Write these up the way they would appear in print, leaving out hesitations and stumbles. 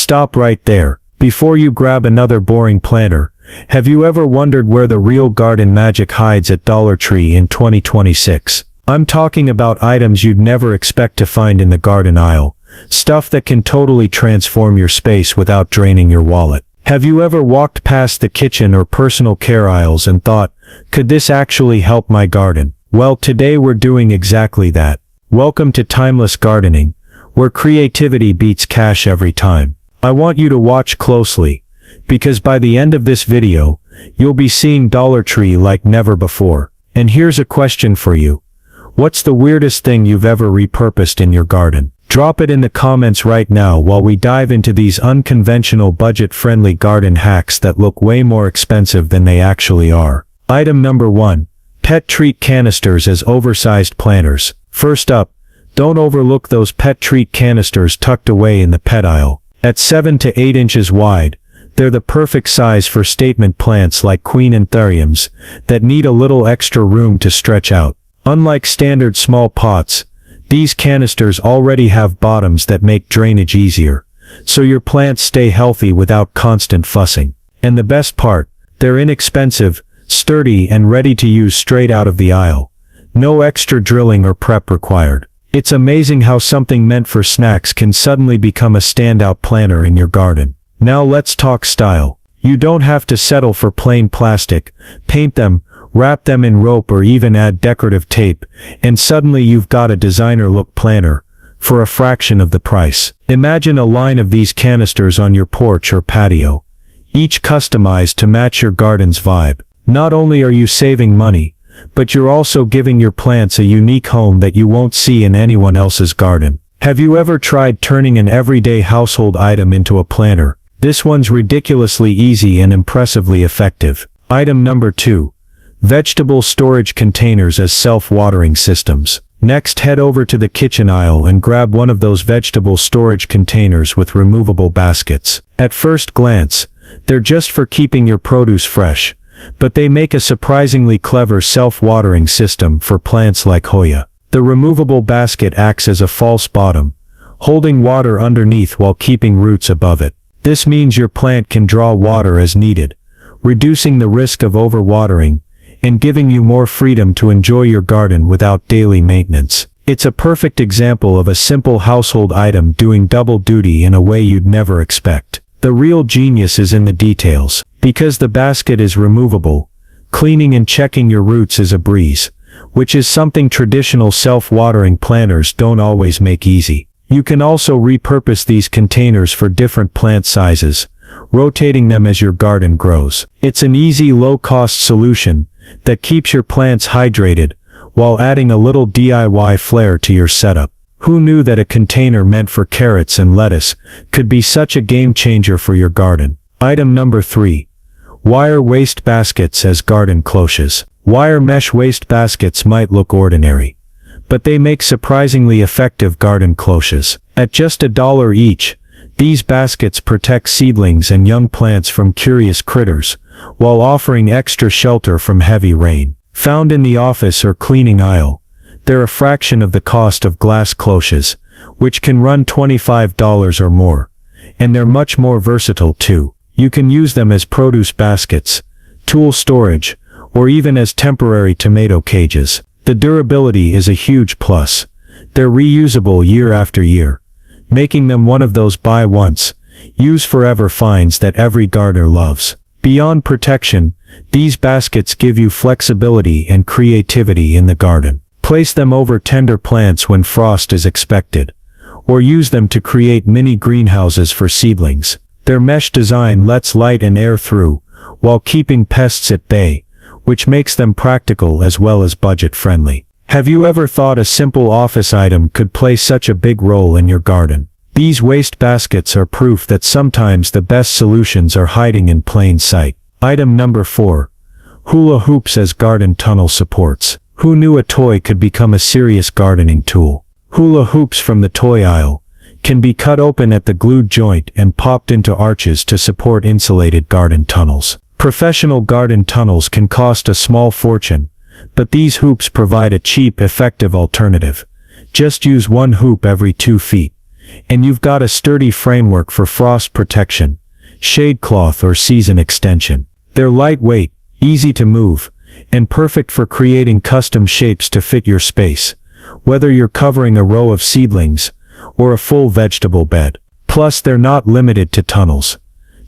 stop right there. Before you grab another boring planter, have you ever wondered where the real garden magic hides at Dollar Tree in 2026? I'm talking about items you'd never expect to find in the garden aisle. Stuff that can totally transform your space without draining your wallet. Have you ever walked past the kitchen or personal care aisles and thought, could this actually help my garden? Well, today we're doing exactly that. Welcome to Timeless Gardening, where creativity beats cash every time. I want you to watch closely, because by the end of this video, you'll be seeing Dollar Tree like never before. And here's a question for you. What's the weirdest thing you've ever repurposed in your garden? Drop it in the comments right now while we dive into these unconventional budget-friendly garden hacks that look way more expensive than they actually are. Item number 1. Pet treat canisters as oversized planters. First up, don't overlook those pet treat canisters tucked away in the pet aisle. At 7 to 8 inches wide, they're the perfect size for statement plants like queen anthuriums that need a little extra room to stretch out. Unlike standard small pots, these canisters already have bottoms that make drainage easier, so your plants stay healthy without constant fussing. And the best part, they're inexpensive, sturdy and ready to use straight out of the aisle. No extra drilling or prep required. It's amazing how something meant for snacks can suddenly become a standout planter in your garden. Now let's talk style. You don't have to settle for plain plastic. Paint them, wrap them in rope or even add decorative tape, and suddenly you've got a designer look planter for a fraction of the price. Imagine a line of these canisters on your porch or patio, each customized to match your garden's vibe. Not only are you saving money, but you're also giving your plants a unique home that you won't see in anyone else's garden. Have you ever tried turning an everyday household item into a planter? This one's ridiculously easy and impressively effective. Item number 2. Vegetable storage containers as self-watering systems. Next, head over to the kitchen aisle and grab one of those vegetable storage containers with removable baskets. At first glance, they're just for keeping your produce fresh, but they make a surprisingly clever self-watering system for plants like Hoya. The removable basket acts as a false bottom, holding water underneath while keeping roots above it. This means your plant can draw water as needed, reducing the risk of overwatering and giving you more freedom to enjoy your garden without daily maintenance. It's a perfect example of a simple household item doing double duty in a way you'd never expect. The real genius is in the details. Because the basket is removable, cleaning and checking your roots is a breeze, which is something traditional self-watering planters don't always make easy. You can also repurpose these containers for different plant sizes, rotating them as your garden grows. It's an easy, low-cost solution that keeps your plants hydrated while adding a little DIY flair to your setup. Who knew that a container meant for carrots and lettuce could be such a game changer for your garden? Item number 3. Wire waste baskets as garden cloches. Wire mesh waste baskets might look ordinary, but they make surprisingly effective garden cloches. At just $1 each, these baskets protect seedlings and young plants from curious critters, while offering extra shelter from heavy rain. Found in the office or cleaning aisle, they're a fraction of the cost of glass cloches, which can run $25 or more, and they're much more versatile too. You can use them as produce baskets, tool storage, or even as temporary tomato cages. The durability is a huge plus. They're reusable year after year, making them one of those buy once, use forever finds that every gardener loves. Beyond protection, these baskets give you flexibility and creativity in the garden. Place them over tender plants when frost is expected, or use them to create mini greenhouses for seedlings. Their mesh design lets light and air through, while keeping pests at bay, which makes them practical as well as budget-friendly. Have you ever thought a simple office item could play such a big role in your garden? These waste baskets are proof that sometimes the best solutions are hiding in plain sight. Item number 4. Hula Hoops as garden tunnel supports. Who knew a toy could become a serious gardening tool? Hula hoops from the toy aisle can be cut open at the glued joint and popped into arches to support insulated garden tunnels. Professional garden tunnels can cost a small fortune, but these hoops provide a cheap, effective alternative. Just use one hoop every 2 feet, and you've got a sturdy framework for frost protection, shade cloth or season extension. They're lightweight, easy to move, and perfect for creating custom shapes to fit your space, whether you're covering a row of seedlings or a full vegetable bed. Plus, they're not limited to tunnels.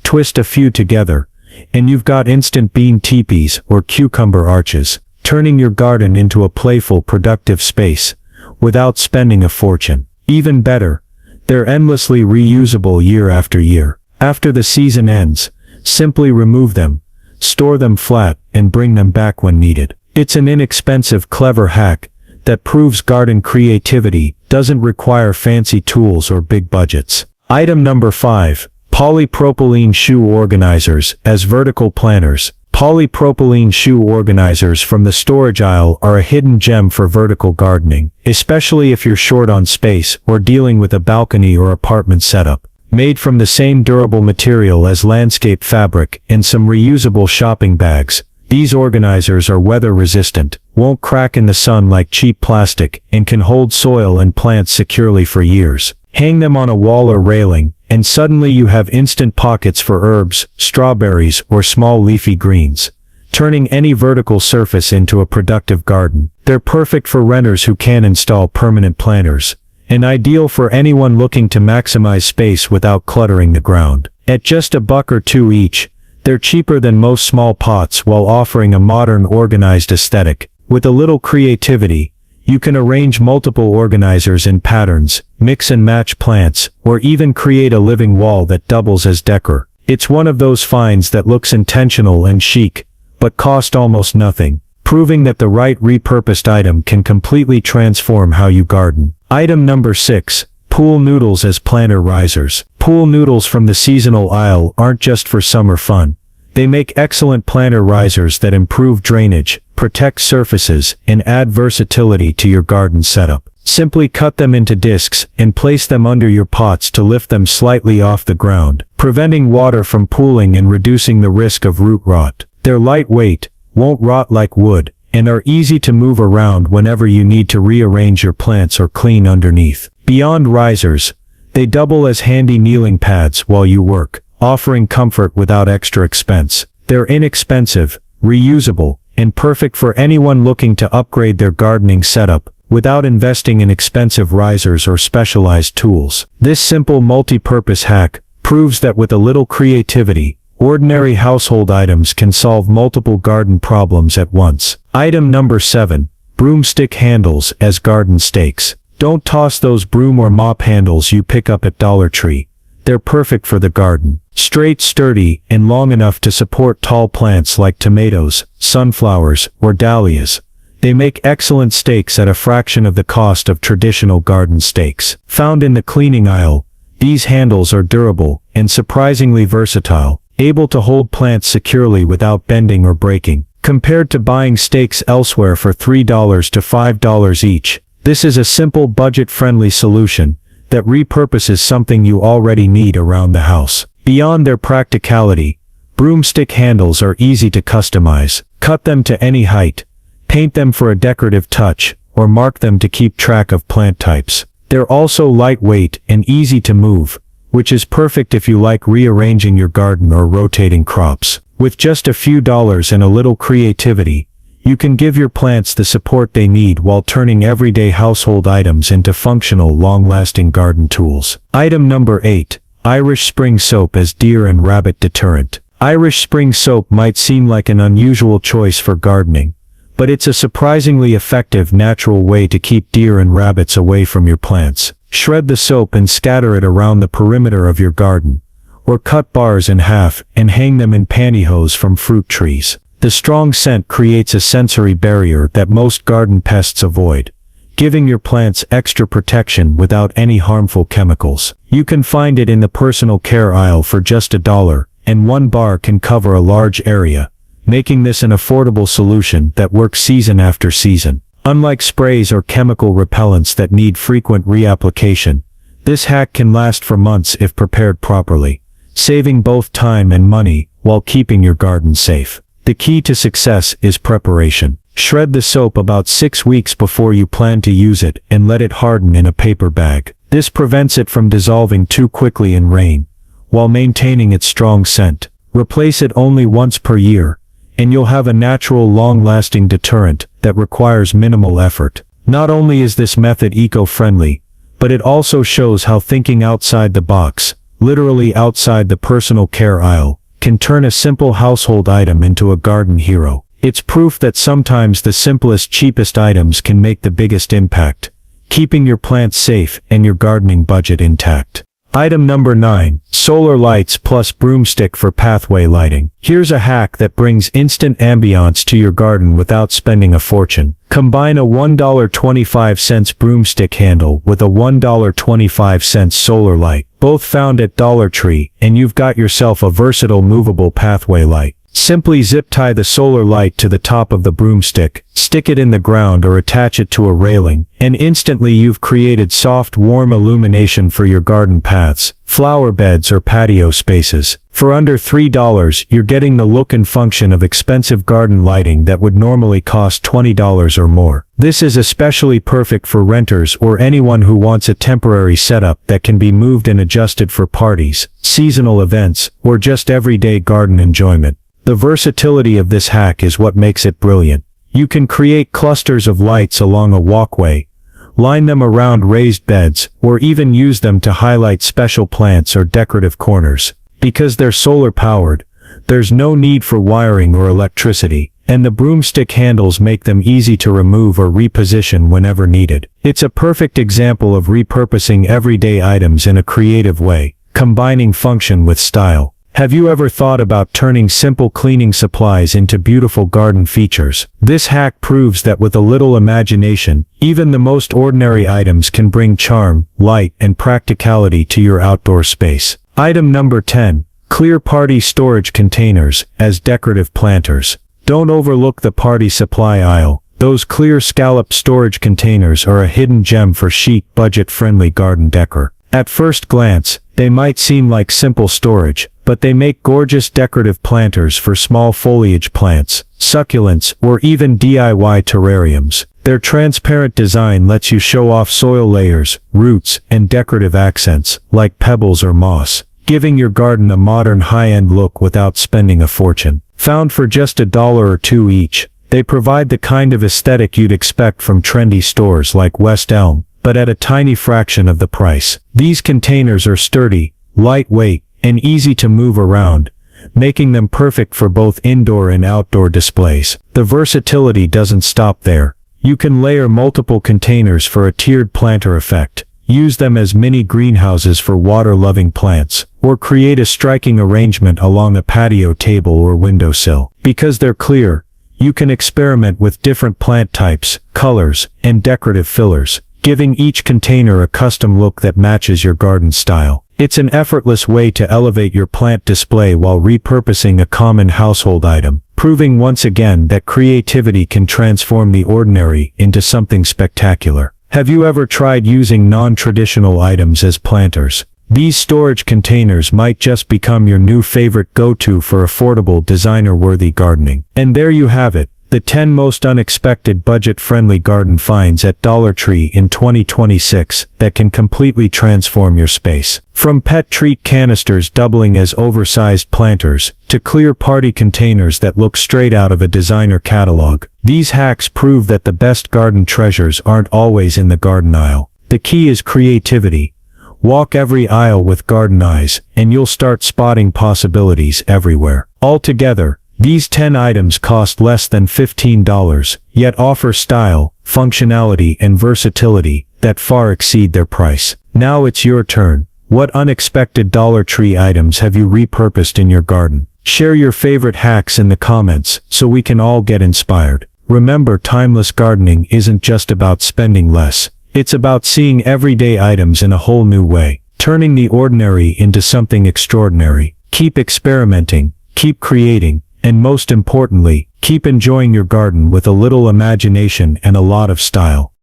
Twist a few together, and you've got instant bean teepees or cucumber arches, turning your garden into a playful, productive space without spending a fortune. Even better, they're endlessly reusable year after year. After the season ends, simply remove them, store them flat, and bring them back when needed. It's an inexpensive, clever hack that proves garden creativity doesn't require fancy tools or big budgets. Item number 5. Polypropylene shoe organizers as vertical planters. Polypropylene shoe organizers from the storage aisle are a hidden gem for vertical gardening, especially if you're short on space or dealing with a balcony or apartment setup. Made from the same durable material as landscape fabric and some reusable shopping bags, these organizers are weather resistant, won't crack in the sun like cheap plastic, and can hold soil and plants securely for years. Hang them on a wall or railing, and suddenly you have instant pockets for herbs, strawberries, or small leafy greens, turning any vertical surface into a productive garden. They're perfect for renters who can't install permanent planters, and ideal for anyone looking to maximize space without cluttering the ground. At just $1 or $2 each, they're cheaper than most small pots while offering a modern, organized aesthetic. With a little creativity, you can arrange multiple organizers in patterns, mix and match plants, or even create a living wall that doubles as decor. It's one of those finds that looks intentional and chic, but cost almost nothing, proving that the right repurposed item can completely transform how you garden. Item number 6. Pool noodles as planter risers. Pool noodles from the seasonal aisle aren't just for summer fun. They make excellent planter risers that improve drainage, protect surfaces, and add versatility to your garden setup. Simply cut them into discs and place them under your pots to lift them slightly off the ground, preventing water from pooling and reducing the risk of root rot. They're lightweight, won't rot like wood, and are easy to move around whenever you need to rearrange your plants or clean underneath. Beyond risers, they double as handy kneeling pads while you work, offering comfort without extra expense. They're inexpensive, reusable, and perfect for anyone looking to upgrade their gardening setup without investing in expensive risers or specialized tools. This simple multi-purpose hack proves that with a little creativity, ordinary household items can solve multiple garden problems at once. Item number 7. Broomstick handles as garden stakes. Don't toss those broom or mop handles you pick up at Dollar Tree. They're perfect for the garden. Straight, sturdy, and long enough to support tall plants like tomatoes, sunflowers, or dahlias. They make excellent stakes at a fraction of the cost of traditional garden stakes. Found in the cleaning aisle, these handles are durable and surprisingly versatile, able to hold plants securely without bending or breaking. Compared to buying stakes elsewhere for $3 to $5 each, this is a simple, budget-friendly solution that repurposes something you already need around the house. Beyond their practicality, broomstick handles are easy to customize. Cut them to any height, paint them for a decorative touch, or mark them to keep track of plant types. They're also lightweight and easy to move, which is perfect if you like rearranging your garden or rotating crops. With just a few dollars and a little creativity, you can give your plants the support they need while turning everyday household items into functional, long-lasting garden tools. Item number 8. Irish Spring Soap as deer and rabbit deterrent. Irish Spring Soap might seem like an unusual choice for gardening, but it's a surprisingly effective natural way to keep deer and rabbits away from your plants. Shred the soap and scatter it around the perimeter of your garden, or cut bars in half and hang them in pantyhose from fruit trees. The strong scent creates a sensory barrier that most garden pests avoid, giving your plants extra protection without any harmful chemicals. You can find it in the personal care aisle for just $1, and 1 bar can cover a large area, making this an affordable solution that works season after season. Unlike sprays or chemical repellents that need frequent reapplication, this hack can last for months if prepared properly, saving both time and money while keeping your garden safe. The key to success is preparation. Shred the soap about 6 weeks before you plan to use it and let it harden in a paper bag. This prevents it from dissolving too quickly in rain, while maintaining its strong scent. Replace it only once per year, and you'll have a natural long-lasting deterrent that requires minimal effort. Not only is this method eco-friendly, but it also shows how thinking outside the box, literally outside the personal care aisle, can turn a simple household item into a garden hero. It's proof that sometimes the simplest, cheapest items can make the biggest impact, keeping your plants safe and your gardening budget intact. Item number 9. Solar lights plus broomstick for pathway lighting. Here's a hack that brings instant ambiance to your garden without spending a fortune. Combine a $1.25 broomstick handle with a $1.25 solar light, both found at Dollar Tree, and you've got yourself a versatile movable pathway light. Simply zip tie the solar light to the top of the broomstick, stick it in the ground or attach it to a railing, and instantly you've created soft, warm illumination for your garden paths, flower beds or patio spaces. For under $3, you're getting the look and function of expensive garden lighting that would normally cost $20 or more. This is especially perfect for renters or anyone who wants a temporary setup that can be moved and adjusted for parties, seasonal events, or just everyday garden enjoyment. The versatility of this hack is what makes it brilliant. You can create clusters of lights along a walkway, line them around raised beds, or even use them to highlight special plants or decorative corners. Because they're solar powered, there's no need for wiring or electricity, and the broomstick handles make them easy to remove or reposition whenever needed. It's a perfect example of repurposing everyday items in a creative way, combining function with style. Have you ever thought about turning simple cleaning supplies into beautiful garden features? This hack proves that with a little imagination, even the most ordinary items can bring charm, light, and practicality to your outdoor space. Item number 10. Clear party storage containers as decorative planters. Don't overlook the party supply aisle. Those clear scallop storage containers are a hidden gem for chic, budget-friendly garden decor. At first glance, they might seem like simple storage, but they make gorgeous decorative planters for small foliage plants, succulents, or even DIY terrariums. Their transparent design lets you show off soil layers, roots, and decorative accents, like pebbles or moss, giving your garden a modern high-end look without spending a fortune. Found for just $1 or $2 each, they provide the kind of aesthetic you'd expect from trendy stores like West Elm, but at a tiny fraction of the price. These containers are sturdy, lightweight, and easy to move around, making them perfect for both indoor and outdoor displays. The versatility doesn't stop there. You can layer multiple containers for a tiered planter effect, use them as mini greenhouses for water-loving plants, or create a striking arrangement along a patio table or windowsill. Because they're clear, you can experiment with different plant types, colors, and decorative fillers, giving each container a custom look that matches your garden style. It's an effortless way to elevate your plant display while repurposing a common household item, proving once again that creativity can transform the ordinary into something spectacular. Have you ever tried using non-traditional items as planters? These storage containers might just become your new favorite go-to for affordable, designer-worthy gardening. And there you have it. The 10 most unexpected budget-friendly garden finds at Dollar Tree in 2026 that can completely transform your space. From pet treat canisters doubling as oversized planters, to clear party containers that look straight out of a designer catalog, these hacks prove that the best garden treasures aren't always in the garden aisle. The key is creativity. Walk every aisle with garden eyes, and you'll start spotting possibilities everywhere. Altogether, these 10 items cost less than $15, yet offer style, functionality, and versatility that far exceed their price. Now it's your turn. What unexpected Dollar Tree items have you repurposed in your garden? Share your favorite hacks in the comments so we can all get inspired. Remember, timeless gardening isn't just about spending less. It's about seeing everyday items in a whole new way, turning the ordinary into something extraordinary. Keep experimenting, keep creating, and most importantly, keep enjoying your garden with a little imagination and a lot of style.